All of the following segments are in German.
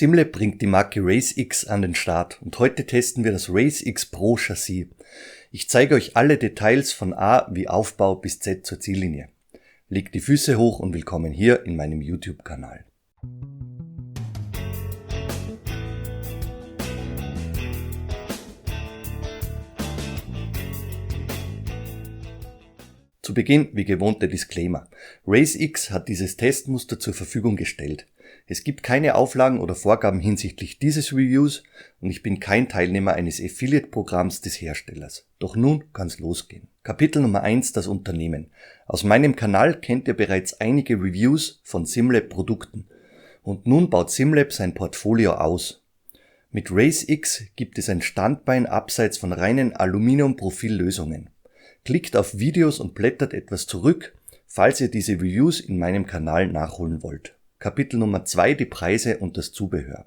SimLab bringt die Marke RaceX an den Start und heute testen wir das RaceX Pro Chassis. Ich zeige euch alle Details von A wie Aufbau bis Z zur Ziellinie. Legt die Füße hoch und willkommen hier in meinem YouTube-Kanal. Zu Beginn wie gewohnt der Disclaimer. RaceX hat dieses Testmuster zur Verfügung gestellt. Es gibt keine Auflagen oder Vorgaben hinsichtlich dieses Reviews und ich bin kein Teilnehmer eines Affiliate-Programms des Herstellers. Doch nun kann's losgehen. Kapitel Nummer 1: Das Unternehmen. Aus meinem Kanal kennt ihr bereits einige Reviews von SimLab-Produkten. Und nun baut SimLab sein Portfolio aus. Mit RaceX gibt es ein Standbein abseits von reinen Aluminium-Profil-Lösungen. Klickt auf Videos und blättert etwas zurück, falls ihr diese Reviews in meinem Kanal nachholen wollt. Kapitel Nummer 2: Die Preise und das Zubehör.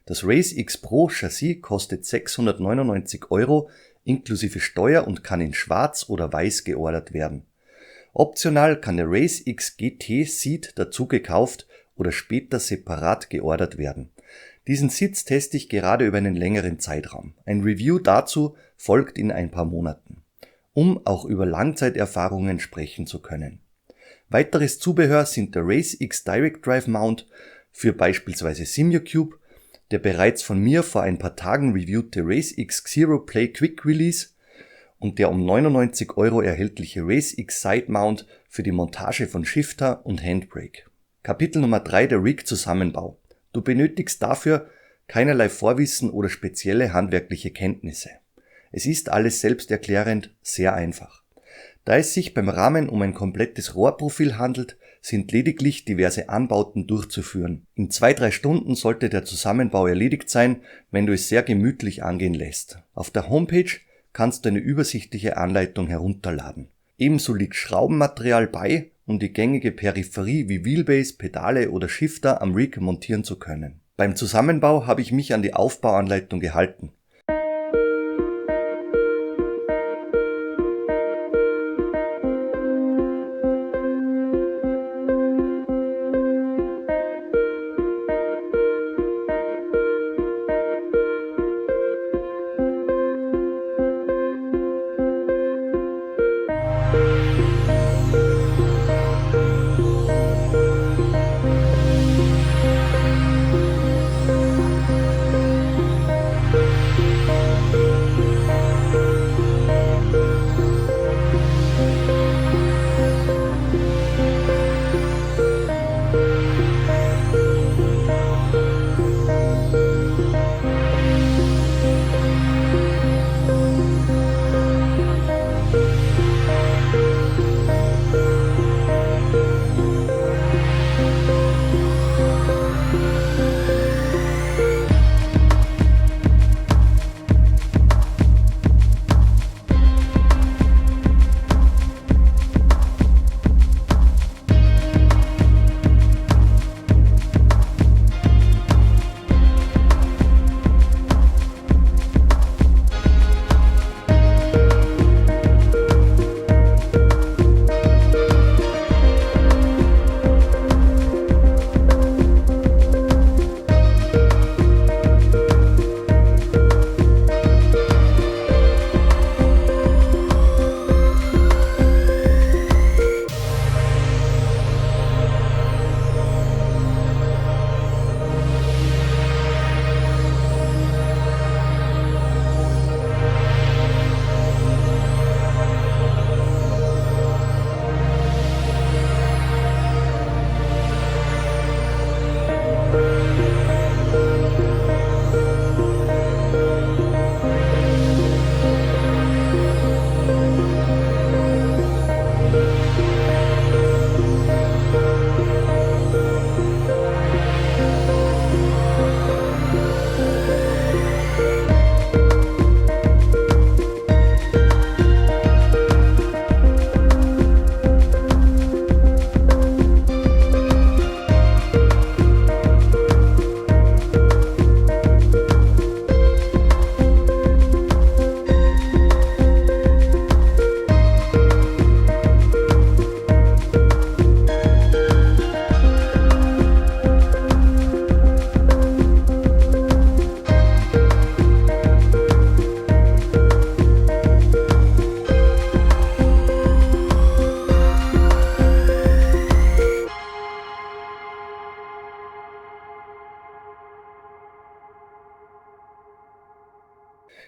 Das RaceX Pro Chassis kostet 699 € inklusive Steuer und kann in schwarz oder weiß geordert werden. Optional kann der RaceX GT Seat dazu gekauft oder später separat geordert werden. Diesen Sitz teste ich gerade über einen längeren Zeitraum. Ein Review dazu folgt in ein paar Monaten, um auch über Langzeiterfahrungen sprechen zu können. Weiteres Zubehör sind der RaceX Direct Drive Mount für beispielsweise SimuCube, der bereits von mir vor ein paar Tagen reviewte RaceX Xero Play Quick Release und der um 99 € erhältliche RaceX Side Mount für die Montage von Shifter und Handbrake. Kapitel Nummer 3: Der Rig Zusammenbau. Du benötigst dafür keinerlei Vorwissen oder spezielle handwerkliche Kenntnisse. Es ist alles selbsterklärend, sehr einfach. Da es sich beim Rahmen um ein komplettes Rohrprofil handelt, sind lediglich diverse Anbauten durchzuführen. In 2-3 Stunden sollte der Zusammenbau erledigt sein, wenn du es sehr gemütlich angehen lässt. Auf der Homepage kannst du eine übersichtliche Anleitung herunterladen. Ebenso liegt Schraubenmaterial bei, um die gängige Peripherie wie Wheelbase, Pedale oder Shifter am Rig montieren zu können. Beim Zusammenbau habe ich mich an die Aufbauanleitung gehalten.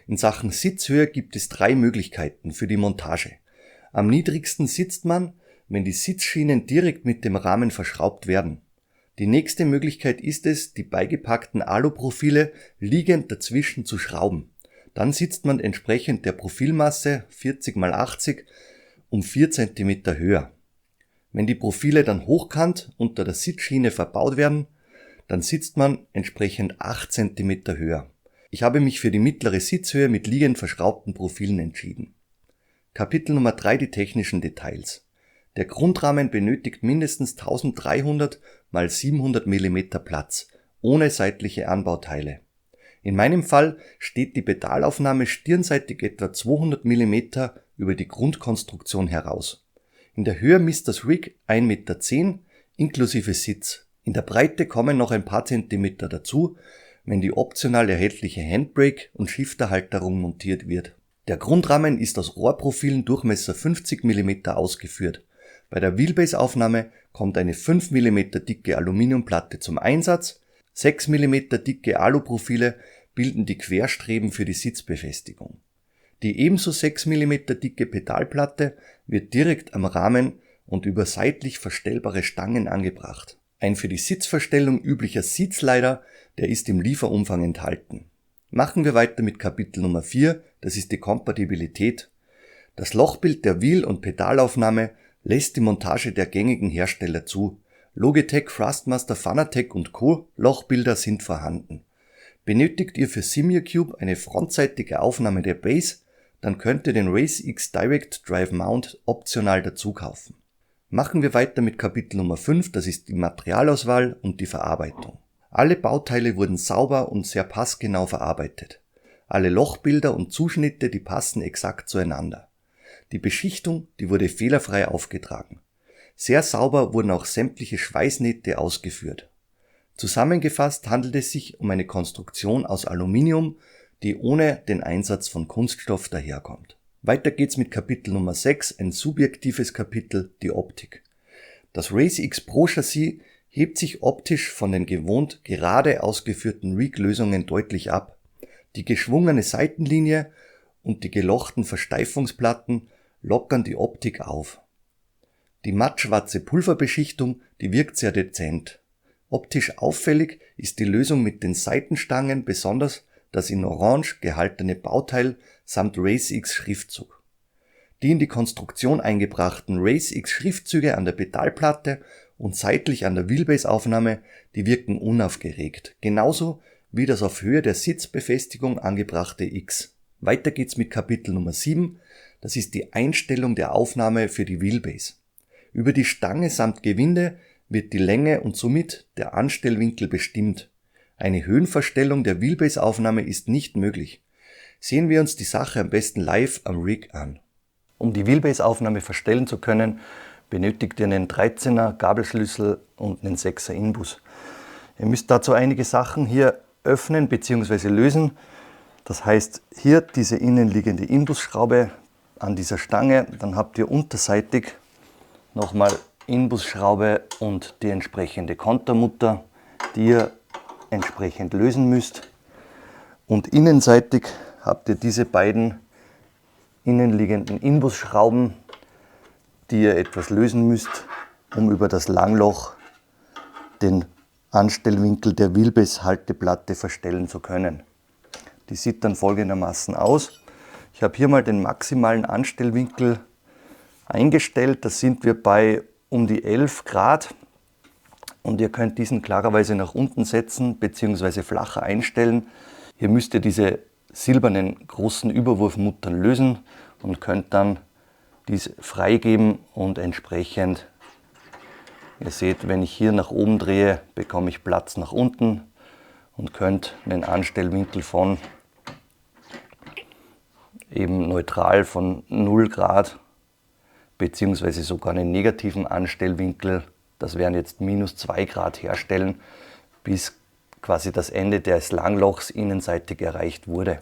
In Sachen Sitzhöhe gibt es 3 Möglichkeiten für die Montage. Am niedrigsten sitzt man, wenn die Sitzschienen direkt mit dem Rahmen verschraubt werden. Die nächste Möglichkeit ist es, die beigepackten Aluprofile liegend dazwischen zu schrauben. Dann sitzt man entsprechend der Profilmasse 40 x 80 um 4 cm höher. Wenn die Profile dann hochkant unter der Sitzschiene verbaut werden, dann sitzt man entsprechend 8 cm höher. Ich habe mich für die mittlere Sitzhöhe mit liegend verschraubten Profilen entschieden. Kapitel Nummer 3: Die technischen Details. Der Grundrahmen benötigt mindestens 1300 x 700 mm Platz, ohne seitliche Anbauteile. In meinem Fall steht die Pedalaufnahme stirnseitig etwa 200 mm über die Grundkonstruktion heraus. In der Höhe misst das Rig 1,10 Meter inklusive Sitz. In der Breite kommen noch ein paar Zentimeter dazu, wenn die optional erhältliche Handbrake und Shifterhalterung montiert wird. Der Grundrahmen ist aus Rohrprofilen Durchmesser 50 mm ausgeführt. Bei der Wheelbase-Aufnahme kommt eine 5 mm dicke Aluminiumplatte zum Einsatz, 6 mm dicke Aluprofile bilden die Querstreben für die Sitzbefestigung. Die ebenso 6 mm dicke Pedalplatte wird direkt am Rahmen und über seitlich verstellbare Stangen angebracht. Ein für die Sitzverstellung üblicher Seatslider, der ist im Lieferumfang enthalten. Machen wir weiter mit Kapitel Nummer 4, das ist die Kompatibilität. Das Lochbild der Wheel- und Pedalaufnahme lässt die Montage der gängigen Hersteller zu. Logitech, Thrustmaster, Fanatec und Co. Lochbilder sind vorhanden. Benötigt ihr für Simucube eine frontseitige Aufnahme der Base, dann könnt ihr den Race X Direct Drive Mount optional dazu kaufen. Machen wir weiter mit Kapitel Nummer 5, das ist die Materialauswahl und die Verarbeitung. Alle Bauteile wurden sauber und sehr passgenau verarbeitet. Alle Lochbilder und Zuschnitte, die passen exakt zueinander. Die Beschichtung, die wurde fehlerfrei aufgetragen. Sehr sauber wurden auch sämtliche Schweißnähte ausgeführt. Zusammengefasst handelt es sich um eine Konstruktion aus Aluminium, die ohne den Einsatz von Kunststoff daherkommt. Weiter geht's mit Kapitel Nummer 6, ein subjektives Kapitel, die Optik. Das Race X Pro Chassis hebt sich optisch von den gewohnt gerade ausgeführten Rig-Lösungen deutlich ab. Die geschwungene Seitenlinie und die gelochten Versteifungsplatten lockern die Optik auf. Die mattschwarze Pulverbeschichtung, die wirkt sehr dezent. Optisch auffällig ist die Lösung mit den Seitenstangen, besonders das in Orange gehaltene Bauteil samt Race X Schriftzug. Die in die Konstruktion eingebrachten Race X Schriftzüge an der Pedalplatte und seitlich an der Wheelbase-Aufnahme, die wirken unaufgeregt, genauso wie das auf Höhe der Sitzbefestigung angebrachte X. Weiter geht's mit Kapitel Nummer 7, das ist die Einstellung der Aufnahme für die Wheelbase. Über die Stange samt Gewinde wird die Länge und somit der Anstellwinkel bestimmt. Eine Höhenverstellung der Wheelbase-Aufnahme ist nicht möglich. Sehen wir uns die Sache am besten live am Rig an. Um die Wheelbase-Aufnahme verstellen zu können, benötigt ihr einen 13er Gabelschlüssel und einen 6er Inbus. Ihr müsst dazu einige Sachen hier öffnen bzw. lösen. Das heißt, hier diese innenliegende Inbusschraube an dieser Stange, dann habt ihr unterseitig nochmal Inbusschraube und die entsprechende Kontermutter, die ihr entsprechend lösen müsst. Und innenseitig habt ihr diese beiden innenliegenden Inbusschrauben, die ihr etwas lösen müsst, um über das Langloch den Anstellwinkel der Wheelbase-Halteplatte verstellen zu können. Die sieht dann folgendermaßen aus. Ich habe hier mal den maximalen Anstellwinkel eingestellt. Da sind wir bei um die 11 Grad. Und ihr könnt diesen klarerweise nach unten setzen bzw. flacher einstellen. Hier müsst ihr diese silbernen großen Überwurfmuttern lösen und könnt dann dies freigeben und entsprechend, ihr seht, wenn ich hier nach oben drehe, bekomme ich Platz nach unten und könnt einen Anstellwinkel von eben neutral von 0 Grad beziehungsweise sogar einen negativen Anstellwinkel, das wären jetzt -2 Grad herstellen, bis quasi das Ende des Langlochs innenseitig erreicht wurde.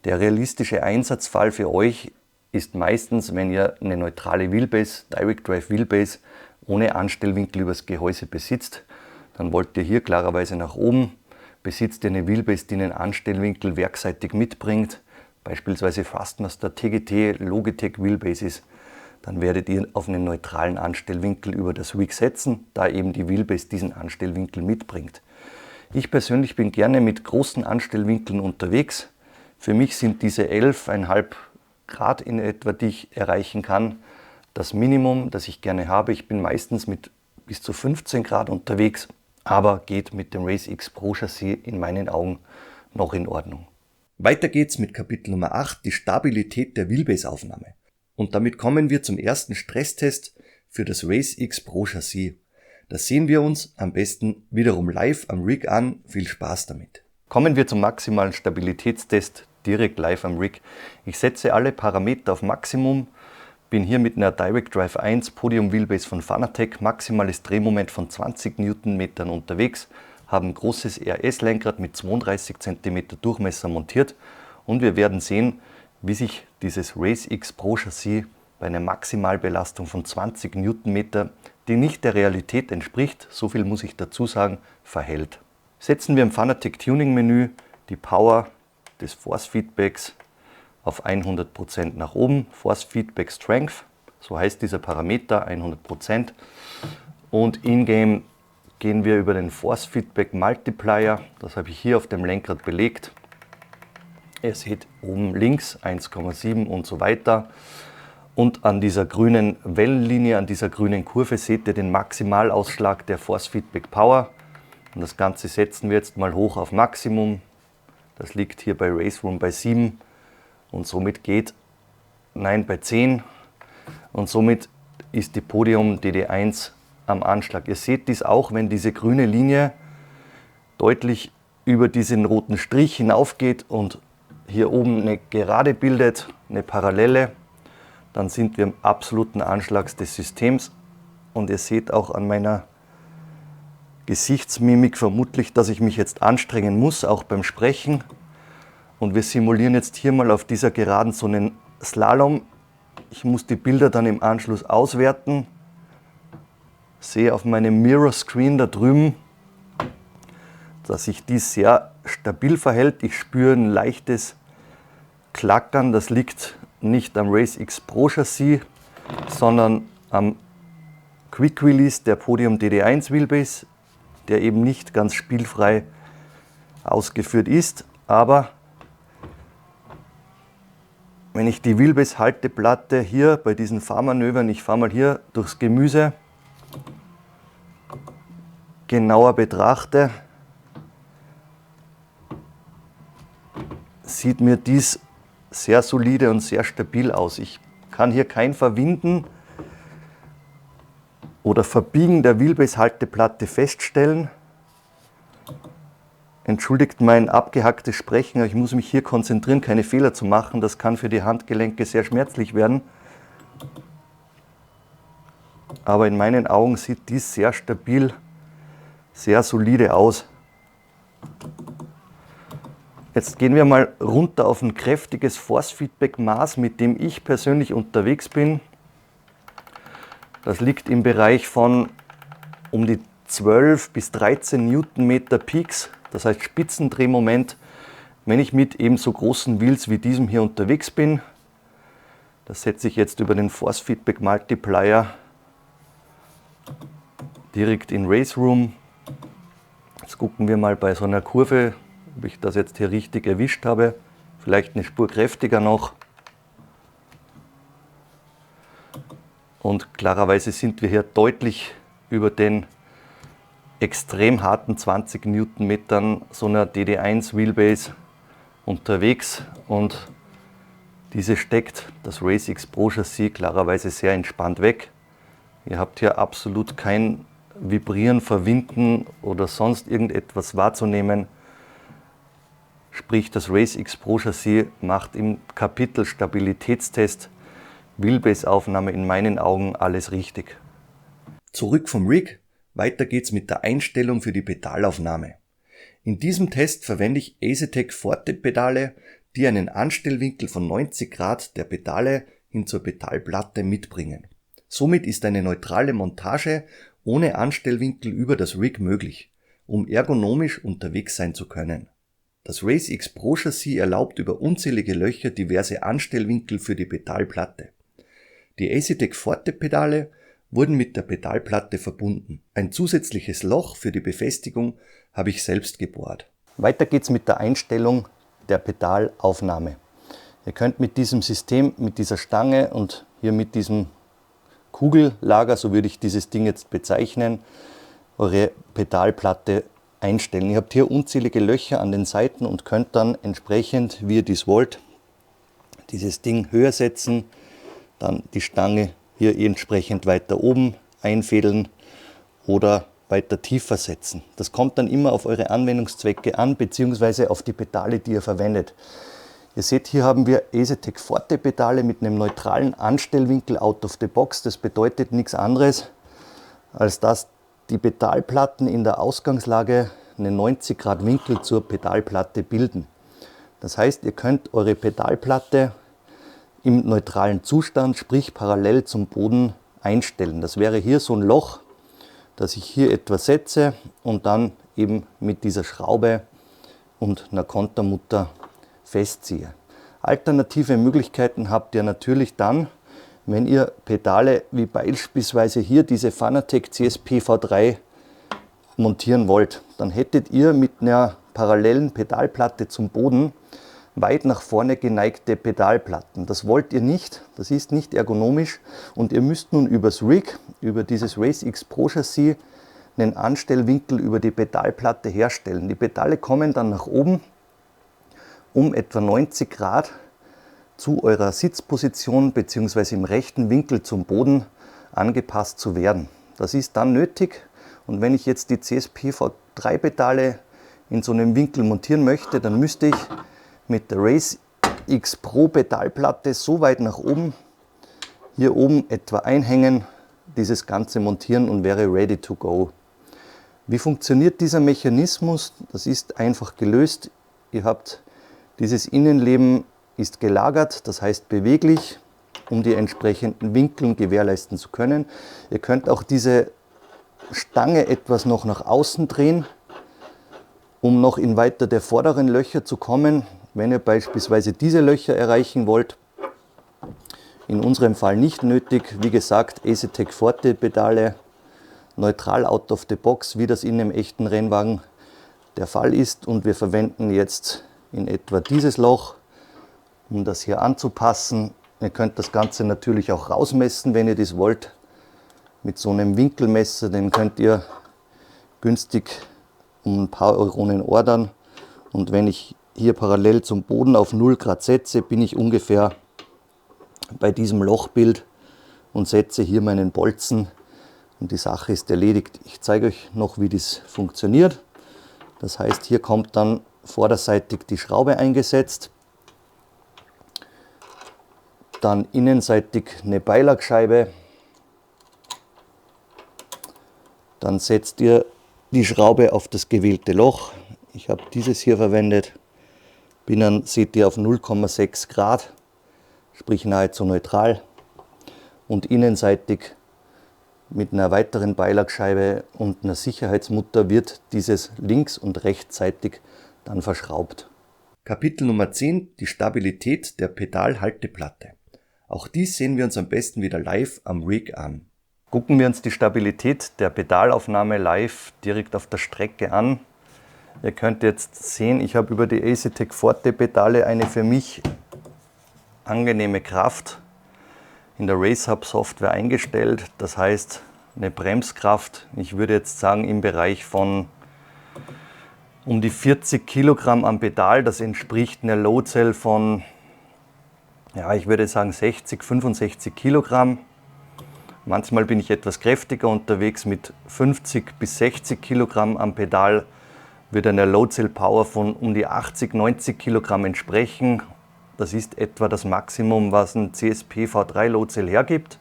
Der realistische Einsatzfall für euch ist meistens, wenn ihr eine neutrale Wheelbase, Direct Drive Wheelbase ohne Anstellwinkel übers Gehäuse besitzt, dann wollt ihr hier klarerweise nach oben besitzt ihr eine Wheelbase, die einen Anstellwinkel werkseitig mitbringt, beispielsweise Thrustmaster, TGT, Logitech Wheelbases, dann werdet ihr auf einen neutralen Anstellwinkel über das Rig setzen, da eben die Wheelbase diesen Anstellwinkel mitbringt. Ich persönlich bin gerne mit großen Anstellwinkeln unterwegs. Für mich sind diese 11,5 Grad in etwa, die ich erreichen kann, das Minimum, das ich gerne habe. Ich bin meistens mit bis zu 15 Grad unterwegs, aber geht mit dem Race X Pro Chassis in meinen Augen noch in Ordnung. Weiter geht's mit Kapitel Nummer 8, die Stabilität der Wheelbase-Aufnahme. Und damit kommen wir zum ersten Stresstest für das Race X Pro Chassis. Das sehen wir uns am besten wiederum live am Rig an. Viel Spaß damit. Kommen wir zum maximalen Stabilitätstest direkt live am Rig. Ich setze alle Parameter auf Maximum, bin hier mit einer Direct Drive 1 Podium Wheelbase von Fanatec, maximales Drehmoment von 20 Newtonmetern unterwegs, habe ein großes RS-Lenkrad mit 32 cm Durchmesser montiert und wir werden sehen, wie sich dieses Race X Pro Chassis bei einer Maximalbelastung von 20 Newtonmeter, die nicht der Realität entspricht, so viel muss ich dazu sagen, verhält. Setzen wir im Fanatec Tuning Menü die Power des Force Feedbacks auf 100% nach oben, Force Feedback Strength, so heißt dieser Parameter, 100%. Und in-game gehen wir über den Force Feedback Multiplier, das habe ich hier auf dem Lenkrad belegt. Ihr seht oben links 1,7 und so weiter. Und an dieser grünen Wellenlinie, an dieser grünen Kurve seht ihr den Maximalausschlag der Force Feedback Power. Und das Ganze setzen wir jetzt mal hoch auf Maximum. Das liegt hier bei Race Room bei 7 und somit bei 10. Und somit ist die Podium DD1 am Anschlag. Ihr seht dies auch, wenn diese grüne Linie deutlich über diesen roten Strich hinaufgeht und hier oben eine Gerade bildet, eine Parallele, dann sind wir im absoluten Anschlag des Systems. Und ihr seht auch an meiner Gesichtsmimik vermutlich, dass ich mich jetzt anstrengen muss, auch beim Sprechen. Und wir simulieren jetzt hier mal auf dieser Geraden so einen Slalom. Ich muss die Bilder dann im Anschluss auswerten. Sehe auf meinem Mirror Screen da drüben, dass sich dies sehr stabil verhält. Ich spüre ein leichtes Klackern. Das liegt nicht am Race X Pro Chassis, sondern am Quick Release der Podium DD1 Wheelbase, der eben nicht ganz spielfrei ausgeführt ist. Aber wenn ich die Wheelbase-Halteplatte hier bei diesen Fahrmanövern, ich fahre mal hier durchs Gemüse, genauer betrachte, sieht mir dies sehr solide und sehr stabil aus. Ich kann hier kein Verwinden oder Verbiegen der Wheelbase-Halteplatte feststellen. Entschuldigt mein abgehacktes Sprechen, aber ich muss mich hier konzentrieren, keine Fehler zu machen. Das kann für die Handgelenke sehr schmerzlich werden. Aber in meinen Augen sieht dies sehr stabil, sehr solide aus. Jetzt gehen wir mal runter auf ein kräftiges Force-Feedback-Maß, mit dem ich persönlich unterwegs bin. Das liegt im Bereich von um die 12 bis 13 Newtonmeter Peaks, das heißt Spitzendrehmoment, wenn ich mit eben so großen Wheels wie diesem hier unterwegs bin. Das setze ich jetzt über den Force Feedback Multiplier direkt in Race Room. Jetzt gucken wir mal bei so einer Kurve, ob ich das jetzt hier richtig erwischt habe. Vielleicht eine Spur kräftiger noch. Und klarerweise sind wir hier deutlich über den extrem harten 20 Newtonmetern so einer DD1 Wheelbase unterwegs. Und diese steckt das Race X Pro Chassis klarerweise sehr entspannt weg. Ihr habt hier absolut kein Vibrieren, Verwinden oder sonst irgendetwas wahrzunehmen. Sprich, das Race X Pro Chassis macht im Kapitel Stabilitätstest, Wheelbase-Aufnahme in meinen Augen alles richtig. Zurück vom Rig, weiter geht's mit der Einstellung für die Pedalaufnahme. In diesem Test verwende ich Asetek Forte Pedale, die einen Anstellwinkel von 90 Grad der Pedale hin zur Pedalplatte mitbringen. Somit ist eine neutrale Montage ohne Anstellwinkel über das Rig möglich. um ergonomisch unterwegs sein zu können. Das Race X Pro Chassis erlaubt über unzählige Löcher diverse Anstellwinkel für die Pedalplatte. Die Acetec Forte Pedale wurden mit der Pedalplatte verbunden. Ein zusätzliches Loch für die Befestigung habe ich selbst gebohrt. Weiter geht's mit der Einstellung der Pedalaufnahme. Ihr könnt mit diesem System, mit dieser Stange und hier mit diesem Kugellager, so würde ich dieses Ding jetzt bezeichnen, eure Pedalplatte einstellen. Ihr habt hier unzählige Löcher an den Seiten und könnt dann entsprechend, wie ihr dies wollt, dieses Ding höher setzen, dann die Stange hier entsprechend weiter oben einfädeln oder weiter tiefer setzen. Das kommt dann immer auf eure Anwendungszwecke an, beziehungsweise auf die Pedale, die ihr verwendet. Ihr seht, hier haben wir Acetec Forte Pedale mit einem neutralen Anstellwinkel out of the box. Das bedeutet nichts anderes, als dass die Pedalplatten in der Ausgangslage einen 90 Grad Winkel zur Pedalplatte bilden. Das heißt, ihr könnt eure Pedalplatte im neutralen Zustand, sprich parallel zum Boden, einstellen. Das wäre hier so ein Loch, das ich hier etwas setze und dann eben mit dieser Schraube und einer Kontermutter festziehe. Alternative Möglichkeiten habt ihr natürlich dann, wenn ihr Pedale wie beispielsweise hier diese Fanatec CSP V3 montieren wollt. Dann hättet ihr mit einer parallelen Pedalplatte zum Boden weit nach vorne geneigte Pedalplatten. Das wollt ihr nicht, das ist nicht ergonomisch und ihr müsst nun übers Rig, über dieses Race X Pro Chassis, einen Anstellwinkel über die Pedalplatte herstellen. Die Pedale kommen dann nach oben um etwa 90 Grad zu eurer Sitzposition bzw. im rechten Winkel zum Boden angepasst zu werden. Das ist dann nötig und wenn ich jetzt die CSP V3 Pedale in so einem Winkel montieren möchte, dann müsste ich mit der Race X Pro Pedalplatte so weit nach oben, hier oben etwa einhängen, dieses Ganze montieren und wäre ready to go. Wie funktioniert dieser Mechanismus? Das ist einfach gelöst. Ihr habt dieses Innenleben ist gelagert, das heißt beweglich, um die entsprechenden Winkeln gewährleisten zu können. Ihr könnt auch diese Stange etwas noch nach außen drehen, um noch in weiter der vorderen Löcher zu kommen. Wenn ihr beispielsweise diese Löcher erreichen wollt, in unserem Fall nicht nötig. Wie gesagt, Acetec Forte Pedale, neutral out of the box, wie das in einem echten Rennwagen der Fall ist. Und wir verwenden jetzt in etwa dieses Loch, um das hier anzupassen. Ihr könnt das Ganze natürlich auch rausmessen, wenn ihr das wollt. Mit so einem Winkelmesser, den könnt ihr günstig um ein paar Euronen ordern. Und wenn ich hier parallel zum Boden auf 0 Grad setze, bin ich ungefähr bei diesem Lochbild und setze hier meinen Bolzen und die Sache ist erledigt. Ich zeige euch noch, wie das funktioniert. Das heißt, hier kommt dann vorderseitig die Schraube eingesetzt, dann innenseitig eine Beilagscheibe, dann setzt ihr die Schraube auf das gewählte Loch. Ich habe dieses hier verwendet, bin dann, seht ihr, auf 0,6 Grad, sprich nahezu neutral, und innenseitig mit einer weiteren Beilagscheibe und einer Sicherheitsmutter wird dieses links- und rechtsseitig dann verschraubt. Kapitel Nummer 10, die Stabilität der Pedalhalteplatte. Auch dies sehen wir uns am besten wieder live am Rig an. Gucken wir uns die Stabilität der Pedalaufnahme live direkt auf der Strecke an. Ihr könnt jetzt sehen, ich habe über die Acetec Forte Pedale eine für mich angenehme Kraft in der RaceHub Software eingestellt. Das heißt, eine Bremskraft, ich würde jetzt sagen im Bereich von um die 40 Kilogramm am Pedal. Das entspricht einer Load Cell von, ja, ich würde sagen 60, 65 Kilogramm. Manchmal bin ich etwas kräftiger unterwegs mit 50 bis 60 Kilogramm am Pedal. Wird eine Load Cell Power von um die 80, 90 Kilogramm entsprechen. Das ist etwa das Maximum, was ein CSP V3 Load Cell hergibt.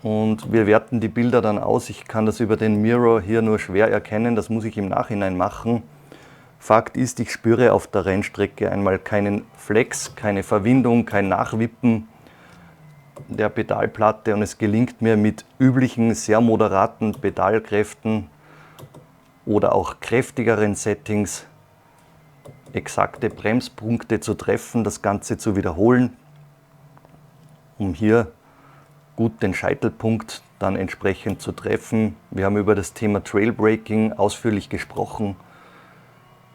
Und wir werten die Bilder dann aus. Ich kann das über den Mirror hier nur schwer erkennen, das muss ich im Nachhinein machen. Fakt ist, ich spüre auf der Rennstrecke einmal keinen Flex, keine Verwindung, kein Nachwippen der Pedalplatte und es gelingt mir mit üblichen, sehr moderaten Pedalkräften oder auch kräftigeren Settings exakte Bremspunkte zu treffen, das Ganze zu wiederholen, um hier gut den Scheitelpunkt dann entsprechend zu treffen. Wir haben über das Thema Trailbraking ausführlich gesprochen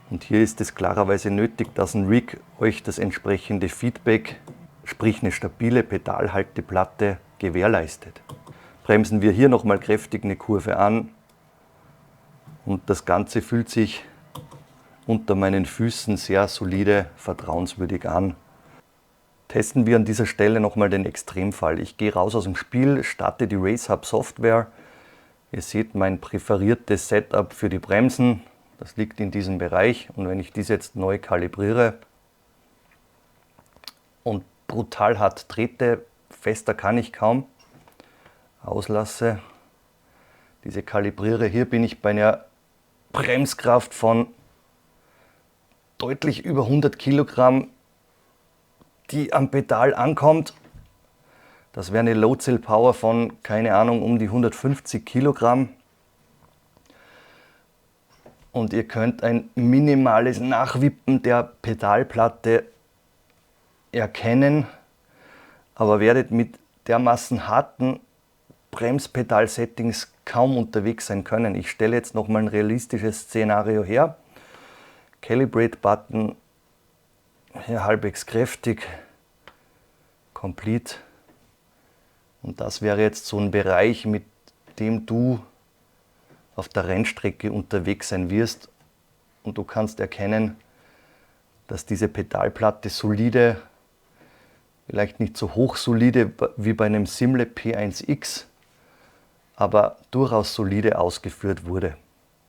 und hier ist es klarerweise nötig, dass ein Rig euch das entsprechende Feedback, sprich eine stabile Pedalhalteplatte, gewährleistet. Bremsen wir hier nochmal kräftig eine Kurve an und das Ganze fühlt sich unter meinen Füßen sehr solide, vertrauenswürdig an. Testen wir an dieser Stelle nochmal den Extremfall. Ich gehe raus aus dem Spiel, starte die RaceHub Software. Ihr seht mein präferiertes Setup für die Bremsen. Das liegt in diesem Bereich und wenn ich dies jetzt neu kalibriere und brutal hart trete, fester kann ich kaum, auslasse, diese kalibriere, hier bin ich bei einer Bremskraft von deutlich über 100 Kilogramm, die am Pedal ankommt. Das wäre eine Load Cell Power von, keine Ahnung, um die 150 Kilogramm. Und ihr könnt ein minimales Nachwippen der Pedalplatte erkennen, aber werdet mit dermaßen harten Bremspedal-Settings kaum unterwegs sein können. Ich stelle jetzt noch mal ein realistisches Szenario her. Calibrate-Button, hier halbwegs kräftig, Complete. Und das wäre jetzt so ein Bereich, mit dem du auf der Rennstrecke unterwegs sein wirst. Und du kannst erkennen, dass diese Pedalplatte solide, vielleicht nicht so hoch solide wie bei einem Simlab P1X, aber durchaus solide ausgeführt wurde.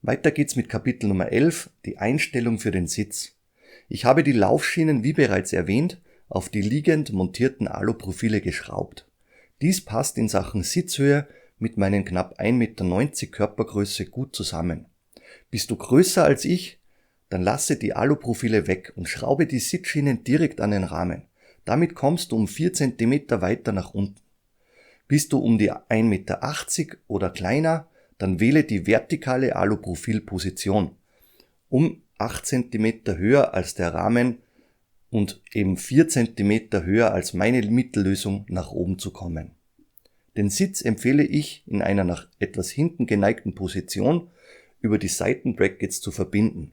Weiter geht's mit Kapitel Nummer 11, die Einstellung für den Sitz. Ich habe die Laufschienen, wie bereits erwähnt, auf die liegend montierten Aluprofile geschraubt. Dies passt in Sachen Sitzhöhe mit meinen knapp 1,90 Meter Körpergröße gut zusammen. Bist du größer als ich? Dann lasse die Aluprofile weg und schraube die Sitzschienen direkt an den Rahmen. Damit kommst du um 4 cm weiter nach unten. Bist du um die 1,80 Meter oder kleiner, dann wähle die vertikale Aluprofilposition, um 8 cm höher als der Rahmen und eben 4 cm höher als meine Mittellösung nach oben zu kommen. Den Sitz empfehle ich in einer nach etwas hinten geneigten Position über die Seitenbrackets zu verbinden.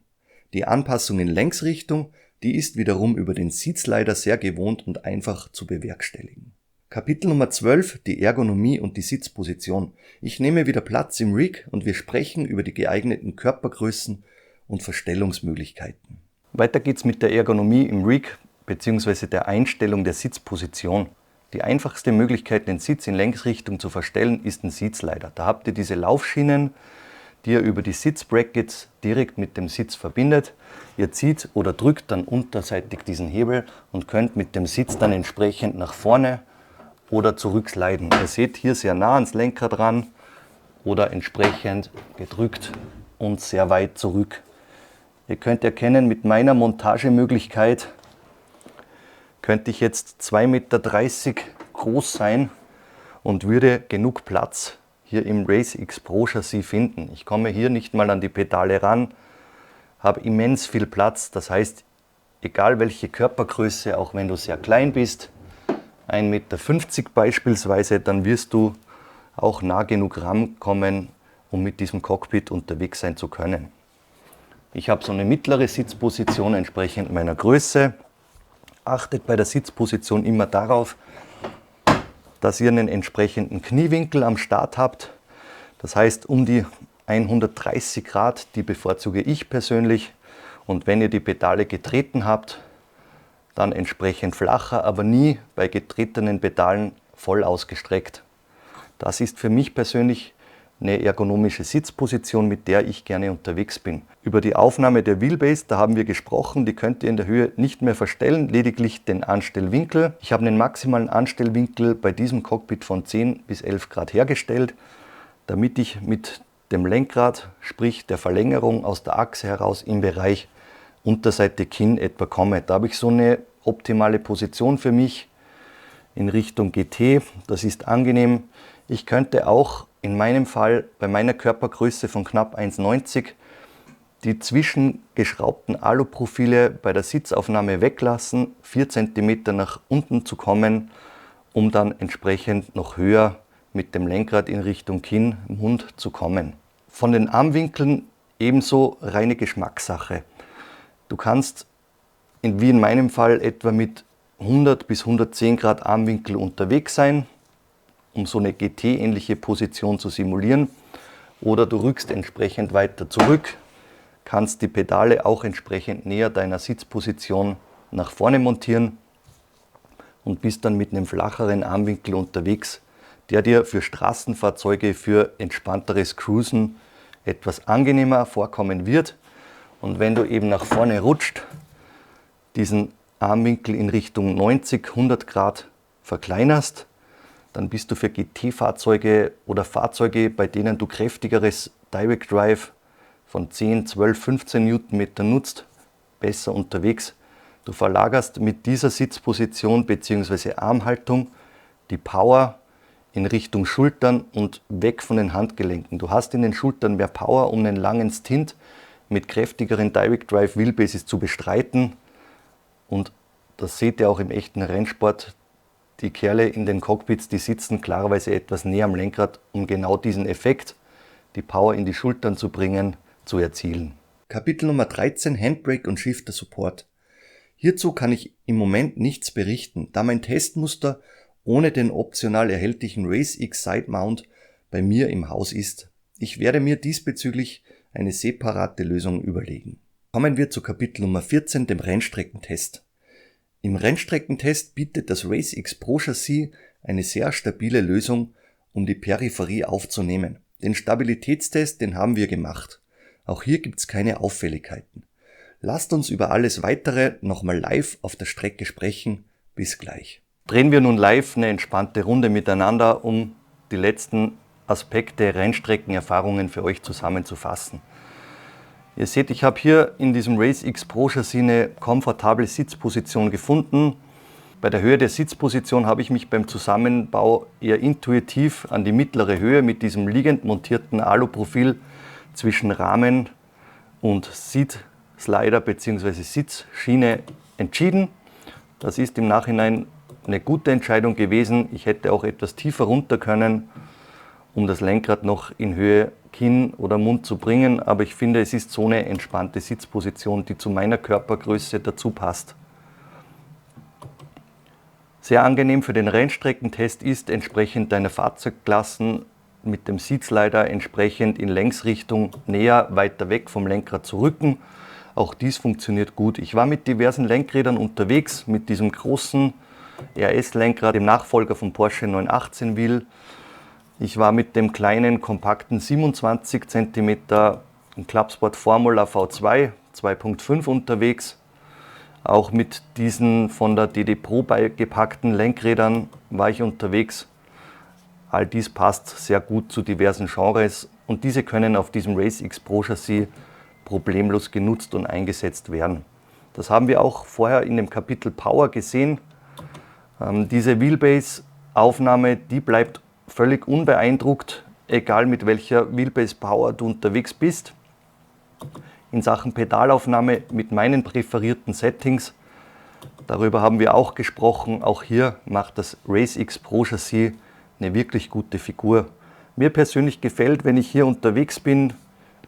Die Anpassung in Längsrichtung, die ist wiederum über den Sitzleiter sehr gewohnt und einfach zu bewerkstelligen. Kapitel Nummer 12, die Ergonomie und die Sitzposition. Ich nehme wieder Platz im Rig und wir sprechen über die geeigneten Körpergrößen und Verstellungsmöglichkeiten. Weiter geht's mit der Ergonomie im Rig bzw. der Einstellung der Sitzposition. Die einfachste Möglichkeit, den Sitz in Längsrichtung zu verstellen, ist ein Sitzleiter. Da habt ihr diese Laufschienen, die ihr über die Sitzbrackets direkt mit dem Sitz verbindet. Ihr zieht oder drückt dann unterseitig diesen Hebel und könnt mit dem Sitz dann entsprechend nach vorne oder zurücksliden. Ihr seht hier sehr nah ans Lenkrad ran oder entsprechend gedrückt und sehr weit zurück. Ihr könnt erkennen, mit meiner Montagemöglichkeit könnte ich jetzt 2,30 Meter groß sein und würde genug Platz hier im Race X Pro Chassis finden. Ich komme hier nicht mal an die Pedale ran, habe immens viel Platz. Das heißt, egal welche Körpergröße, auch wenn du sehr klein bist, 1,50 Meter beispielsweise, dann wirst du auch nah genug rankommen, um mit diesem Cockpit unterwegs sein zu können. Ich habe so eine mittlere Sitzposition entsprechend meiner Größe. Achtet bei der Sitzposition immer darauf, dass ihr einen entsprechenden Kniewinkel am Start habt. Das heißt, um die 130 Grad, die bevorzuge ich persönlich. Und wenn ihr die Pedale getreten habt, dann entsprechend flacher, aber nie bei getretenen Pedalen voll ausgestreckt. Das ist für mich persönlich eine ergonomische Sitzposition, mit der ich gerne unterwegs bin. Über die Aufnahme der Wheelbase, da haben wir gesprochen, die könnt ihr in der Höhe nicht mehr verstellen, lediglich den Anstellwinkel. Ich habe einen maximalen Anstellwinkel bei diesem Cockpit von 10 bis 11 Grad hergestellt, damit ich mit dem Lenkrad, sprich der Verlängerung aus der Achse heraus im Bereich Unterseite Kinn etwa komme. Da habe ich so eine optimale Position für mich in Richtung GT. Das ist angenehm. Ich könnte auch in meinem Fall bei meiner Körpergröße von knapp 1,90 die zwischengeschraubten Aluprofile bei der Sitzaufnahme weglassen, 4 cm nach unten zu kommen, um dann entsprechend noch höher mit dem Lenkrad in Richtung Kinn, Mund zu kommen. Von den Armwinkeln ebenso reine Geschmackssache. Du kannst, wie in meinem Fall, etwa mit 100 bis 110 Grad Armwinkel unterwegs sein, um so eine GT-ähnliche Position zu simulieren. Oder du rückst entsprechend weiter zurück, kannst die Pedale auch entsprechend näher deiner Sitzposition nach vorne montieren und bist dann mit einem flacheren Armwinkel unterwegs, der dir für Straßenfahrzeuge, für entspannteres Cruisen etwas angenehmer vorkommen wird. Und wenn du eben nach vorne rutscht, diesen Armwinkel in Richtung 90, 100 Grad verkleinerst, dann bist du für GT-Fahrzeuge oder Fahrzeuge, bei denen du kräftigeres Direct Drive von 10, 12, 15 Newtonmeter nutzt, besser unterwegs. Du verlagerst mit dieser Sitzposition bzw. Armhaltung die Power in Richtung Schultern und weg von den Handgelenken. Du hast in den Schultern mehr Power, um einen langen Stint mit kräftigeren Direct Drive Wheelbases zu bestreiten. Und das seht ihr auch im echten Rennsport. Die Kerle in den Cockpits, die sitzen klarerweise etwas näher am Lenkrad, um genau diesen Effekt, die Power in die Schultern zu bringen, zu erzielen. Kapitel Nummer 13: Handbrake und Shifter Support. Hierzu kann ich im Moment nichts berichten, da mein Testmuster ohne den optional erhältlichen RaceX Side Mount bei mir im Haus ist. Ich werde mir diesbezüglich eine separate Lösung überlegen. Kommen wir zu Kapitel Nummer 14, dem Rennstreckentest. Im Rennstreckentest bietet das RaceX Pro Chassis eine sehr stabile Lösung, um die Peripherie aufzunehmen. Den Stabilitätstest, den haben wir gemacht. Auch hier gibt's keine Auffälligkeiten. Lasst uns über alles Weitere nochmal live auf der Strecke sprechen. Bis gleich. Drehen wir nun live eine entspannte Runde miteinander, um die letzten Aspekte Rennstreckenerfahrungen für euch zusammenzufassen. Ihr seht, ich habe hier in diesem RaceX Pro Chassis eine komfortable Sitzposition gefunden. Bei der Höhe der Sitzposition habe ich mich beim Zusammenbau eher intuitiv an die mittlere Höhe mit diesem liegend montierten Aluprofil zwischen Rahmen und Seat-Slider bzw. Sitzschiene entschieden. Das ist im Nachhinein eine gute Entscheidung gewesen. Ich hätte auch etwas tiefer runter können, um das Lenkrad noch in Höhe Kinn oder Mund zu bringen, aber ich finde, es ist so eine entspannte Sitzposition, die zu meiner Körpergröße dazu passt. Sehr angenehm für den Rennstreckentest ist, entsprechend deiner Fahrzeugklassen mit dem Seatslider entsprechend in Längsrichtung näher, weiter weg vom Lenkrad zu rücken. Auch dies funktioniert gut. Ich war mit diversen Lenkrädern unterwegs, mit diesem großen RS-Lenkrad, dem Nachfolger vom Porsche 918 Wheel. Ich war mit dem kleinen, kompakten 27 cm Clubsport Formula V2 2.5 unterwegs. Auch mit diesen von der DD Pro beigepackten Lenkrädern war ich unterwegs. All dies passt sehr gut zu diversen Genres und diese können auf diesem RaceX Pro Chassis problemlos genutzt und eingesetzt werden. Das haben wir auch vorher in dem Kapitel Power gesehen. Diese Wheelbase-Aufnahme, die bleibt völlig unbeeindruckt, egal mit welcher Wheelbase-Power du unterwegs bist. In Sachen Pedalaufnahme mit meinen präferierten Settings, darüber haben wir auch gesprochen, auch hier macht das RaceX Pro Chassis eine wirklich gute Figur. Mir persönlich gefällt, wenn ich hier unterwegs bin,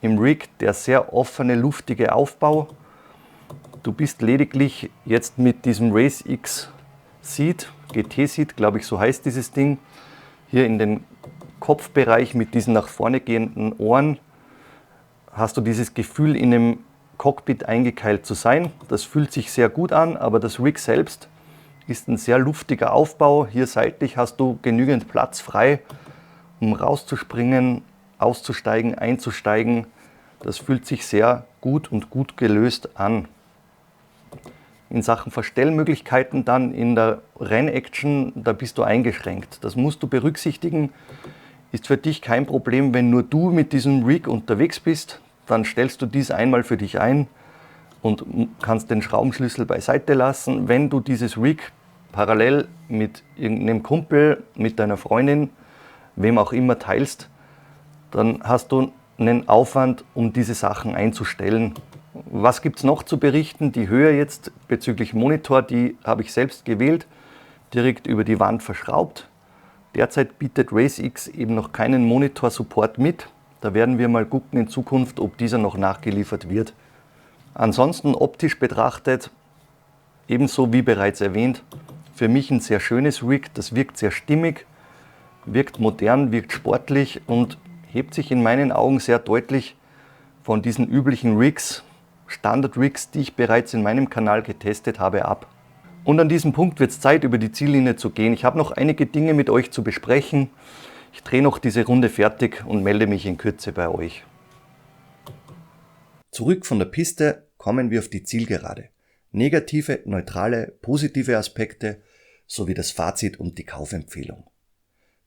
im Rig der sehr offene, luftige Aufbau. Du bist lediglich jetzt mit diesem RaceX Seat, GT-Seat, glaube ich, so heißt dieses Ding, hier in den Kopfbereich mit diesen nach vorne gehenden Ohren, hast du dieses Gefühl, in einem Cockpit eingekeilt zu sein. Das fühlt sich sehr gut an, aber das Rig selbst ist ein sehr luftiger Aufbau. Hier seitlich hast du genügend Platz frei, um rauszuspringen, auszusteigen, einzusteigen. Das fühlt sich sehr gut und gut gelöst an. In Sachen Verstellmöglichkeiten dann in der Rennaction, da bist du eingeschränkt. Das musst du berücksichtigen. Ist für dich kein Problem, wenn nur du mit diesem Rig unterwegs bist, dann stellst du dies einmal für dich ein und kannst den Schraubenschlüssel beiseite lassen. Wenn du dieses Rig parallel mit irgendeinem Kumpel, mit deiner Freundin, wem auch immer teilst, dann hast du einen Aufwand, um diese Sachen einzustellen. Was gibt es noch zu berichten? Die Höhe jetzt bezüglich Monitor, die habe ich selbst gewählt, direkt über die Wand verschraubt. Derzeit bietet RaceX eben noch keinen Monitor-Support mit. Da werden wir mal gucken in Zukunft, ob dieser noch nachgeliefert wird. Ansonsten optisch betrachtet, ebenso wie bereits erwähnt, für mich ein sehr schönes Rig. Das wirkt sehr stimmig, wirkt modern, wirkt sportlich und hebt sich in meinen Augen sehr deutlich von diesen üblichen Rigs, Standard-Rigs, die ich bereits in meinem Kanal getestet habe, ab. Und an diesem Punkt wird es Zeit, über die Ziellinie zu gehen. Ich habe noch einige Dinge mit euch zu besprechen. Ich drehe noch diese Runde fertig und melde mich in Kürze bei euch. Zurück von der Piste kommen wir auf die Zielgerade. Negative, neutrale, positive Aspekte sowie das Fazit und die Kaufempfehlung.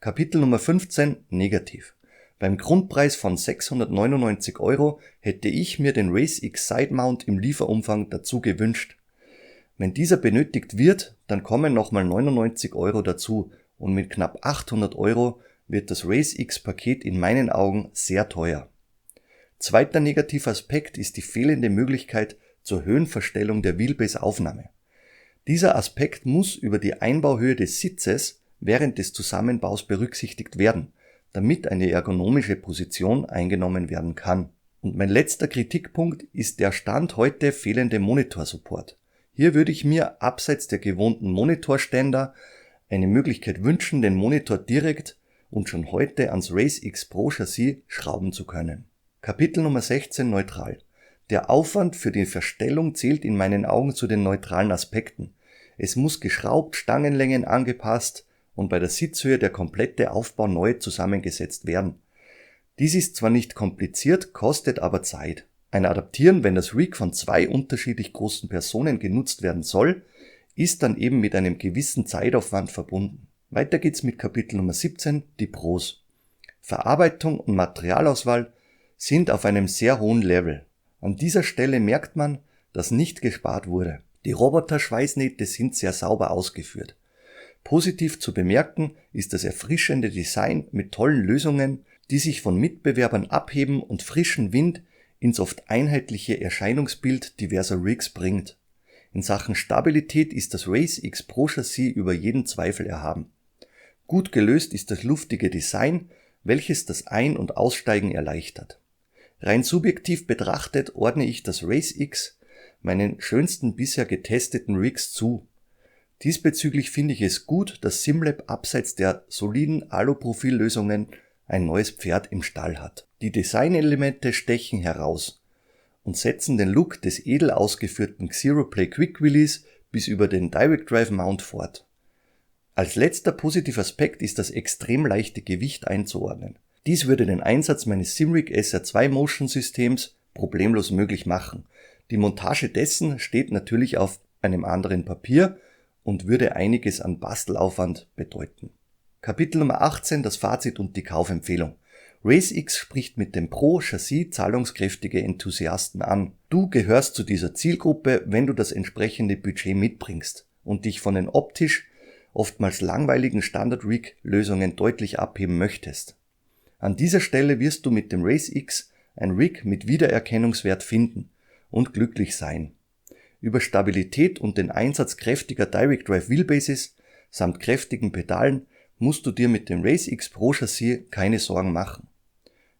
Kapitel Nummer 15, negativ. Beim Grundpreis von 699 € hätte ich mir den RaceX Side Mount im Lieferumfang dazu gewünscht. Wenn dieser benötigt wird, dann kommen nochmal 99 € dazu und mit knapp 800 € wird das RaceX Paket in meinen Augen sehr teuer. Zweiter negativer Aspekt ist die fehlende Möglichkeit zur Höhenverstellung der Wheelbase-Aufnahme. Dieser Aspekt muss über die Einbauhöhe des Sitzes während des Zusammenbaus berücksichtigt werden, damit eine ergonomische Position eingenommen werden kann. Und mein letzter Kritikpunkt ist der Stand heute fehlende Monitorsupport. Hier würde ich mir abseits der gewohnten Monitorständer eine Möglichkeit wünschen, den Monitor direkt und schon heute ans RaceX Pro Chassis schrauben zu können. Kapitel Nummer 16, neutral. Der Aufwand für die Verstellung zählt in meinen Augen zu den neutralen Aspekten. Es muss geschraubt, Stangenlängen angepasst und bei der Sitzhöhe der komplette Aufbau neu zusammengesetzt werden. Dies ist zwar nicht kompliziert, kostet aber Zeit. Ein Adaptieren, wenn das Rig von zwei unterschiedlich großen Personen genutzt werden soll, ist dann eben mit einem gewissen Zeitaufwand verbunden. Weiter geht's mit Kapitel Nummer 17, die Pros. Verarbeitung und Materialauswahl sind auf einem sehr hohen Level. An dieser Stelle merkt man, dass nicht gespart wurde. Die Roboter-Schweißnähte sind sehr sauber ausgeführt. Positiv zu bemerken ist das erfrischende Design mit tollen Lösungen, die sich von Mitbewerbern abheben und frischen Wind ins oft einheitliche Erscheinungsbild diverser Rigs bringt. In Sachen Stabilität ist das RaceX Pro Chassis über jeden Zweifel erhaben. Gut gelöst ist das luftige Design, welches das Ein- und Aussteigen erleichtert. Rein subjektiv betrachtet ordne ich das RaceX meinen schönsten bisher getesteten Rigs zu. Diesbezüglich finde ich es gut, dass SimLab abseits der soliden Aluprofil-Lösungen ein neues Pferd im Stall hat. Die Designelemente stechen heraus und setzen den Look des edel ausgeführten Xeroplay Quick Release bis über den Direct Drive Mount fort. Als letzter positiver Aspekt ist das extrem leichte Gewicht einzuordnen. Dies würde den Einsatz meines Simrig SR2 Motion Systems problemlos möglich machen. Die Montage dessen steht natürlich auf einem anderen Papier und würde einiges an Bastelaufwand bedeuten. Kapitel Nummer 18, das Fazit und die Kaufempfehlung. RaceX spricht mit dem Pro-Chassis zahlungskräftige Enthusiasten an. Du gehörst zu dieser Zielgruppe, wenn du das entsprechende Budget mitbringst und dich von den optisch oftmals langweiligen Standard-Rig-Lösungen deutlich abheben möchtest. An dieser Stelle wirst du mit dem RaceX ein Rig mit Wiedererkennungswert finden und glücklich sein. Über Stabilität und den Einsatz kräftiger Direct Drive Wheelbases samt kräftigen Pedalen musst du dir mit dem RaceX Pro Chassis keine Sorgen machen.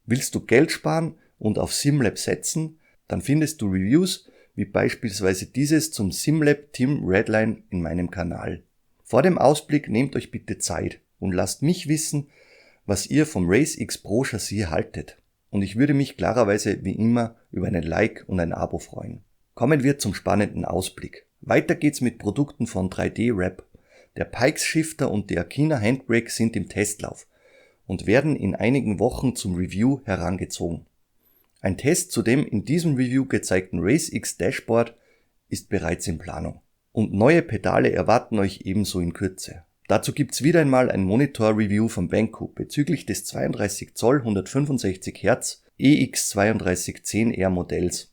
Willst du Geld sparen und auf SimLab setzen, dann findest du Reviews wie beispielsweise dieses zum SimLab Tim Redline in meinem Kanal. Vor dem Ausblick nehmt euch bitte Zeit und lasst mich wissen, was ihr vom RaceX Pro Chassis haltet. Und ich würde mich klarerweise wie immer über einen Like und ein Abo freuen. Kommen wir zum spannenden Ausblick. Weiter geht's mit Produkten von 3D-Wrap. Der Pikes Shifter und die Akina Handbrake sind im Testlauf und werden in einigen Wochen zum Review herangezogen. Ein Test zu dem in diesem Review gezeigten RaceX Dashboard ist bereits in Planung. Und neue Pedale erwarten euch ebenso in Kürze. Dazu gibt's wieder einmal ein Monitor-Review von Benku bezüglich des 32 Zoll 165 Hz EX3210R Modells.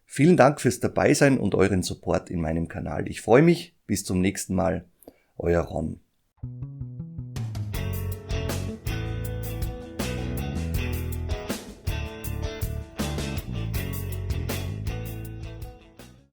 Vielen Dank fürs Dabeisein und euren Support in meinem Kanal. Ich freue mich. Bis zum nächsten Mal. Euer Ron.